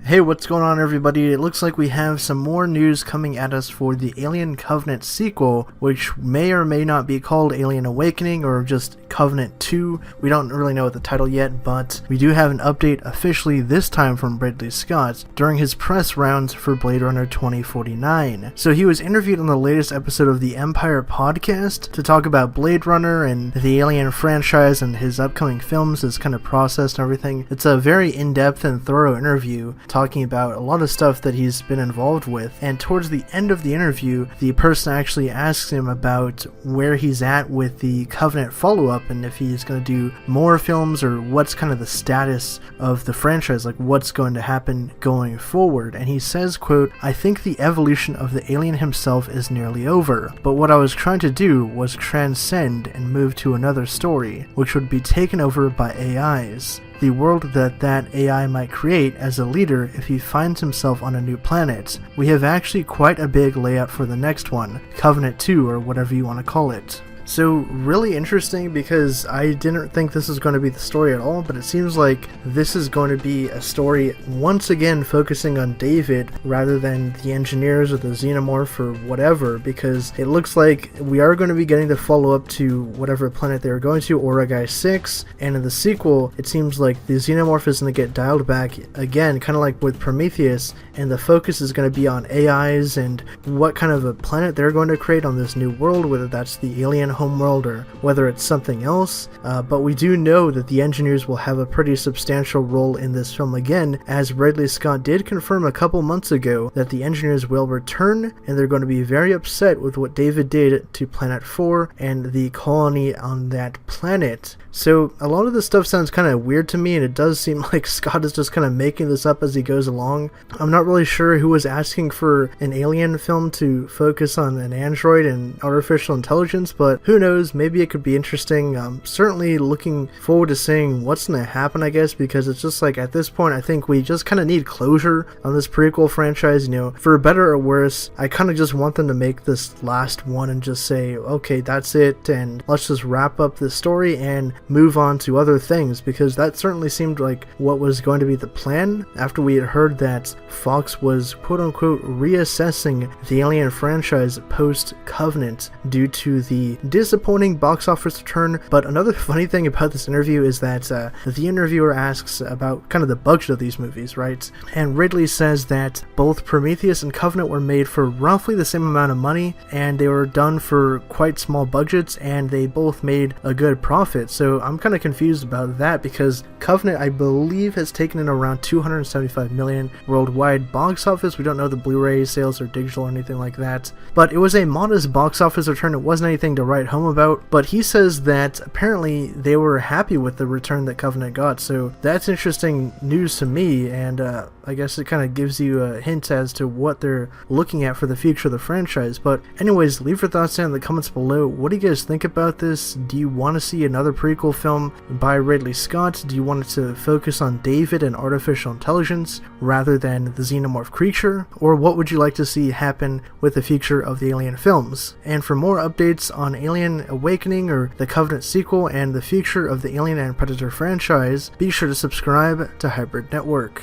Hey, what's going on everybody? It looks like we have some more news coming at us for the Alien Covenant sequel, which may or may not be called Alien Awakening or just Covenant 2. We don't really know the title yet, but we do have an update officially this time from Ridley Scott during his press rounds for Blade Runner 2049. So he was interviewed on the latest episode of the Empire podcast to talk about Blade Runner and the Alien franchise and his upcoming films, his kind of process and everything. It's a very in-depth and thorough interview talking about a lot of stuff that he's been involved with, and towards the end of the interview the person actually asks him about where he's at with the Covenant follow-up and if he's going to do more films or what's kind of the status of the franchise, like what's going to happen going forward. And he says, quote, "I think the evolution of the alien himself is nearly over, but what I was trying to do was transcend and move to another story, which would be taken over by AIs. The world that AI might create as a leader if he finds himself on a new planet. We have actually quite a big layout for the next one, Covenant 2 or whatever you want to call it." So really interesting, because I didn't think this was going to be the story at all, but it seems like this is going to be a story once again focusing on David rather than the engineers or the xenomorph or whatever, because it looks like we are going to be getting the follow-up to whatever planet they're going to, Oragai 6, and in the sequel it seems like the xenomorph is going to get dialed back again, kind of like with Prometheus, and the focus is going to be on AIs and what kind of a planet they're going to create on this new world, whether that's the alien homeworld or whether it's something else, but we do know that the engineers will have a pretty substantial role in this film again, as Ridley Scott did confirm a couple months ago that the engineers will return and they're going to be very upset with what David did to Planet 4 and the colony on that planet. So a lot of this stuff sounds kind of weird to me, and it does seem like Scott is just kind of making this up as he goes along. I'm not really sure who was asking for an alien film to focus on an android and artificial intelligence, but who knows, maybe it could be interesting. I'm certainly looking forward to seeing what's going to happen, I guess, because it's just like at this point I think we just kind of need closure on this prequel franchise. You know, for better or worse, I kind of just want them to make this last one and just say, okay, that's it, and let's just wrap up the story and move on to other things, because that certainly seemed like what was going to be the plan after we had heard that Fox was quote-unquote reassessing the Alien franchise post-Covenant due to the disappointing box office return. But another funny thing about this interview is that the interviewer asks about kind of the budget of these movies, right? And Ridley says that both Prometheus and Covenant were made for roughly the same amount of money, and they were done for quite small budgets, and they both made a good profit. So I'm kind of confused about that, because Covenant, I believe, has taken in around $275 million worldwide box office. We don't know the Blu-ray sales or digital or anything like that, but it was a modest box office return. It wasn't anything to write home about, but he says that apparently they were happy with the return that Covenant got. So that's interesting news to me, and I guess it kind of gives you a hint as to what they're looking at for the future of the franchise. But anyways, leave your thoughts down in the comments below. What do you guys think about this? Do you want to see another prequel film by Ridley Scott? Do you want it to focus on David and artificial intelligence rather than the xenomorph creature? Or what would you like to see happen with the future of the Alien films? And for more updates on Alien Awakening or the Covenant sequel and the future of the Alien and Predator franchise, be sure to subscribe to Hybrid Network.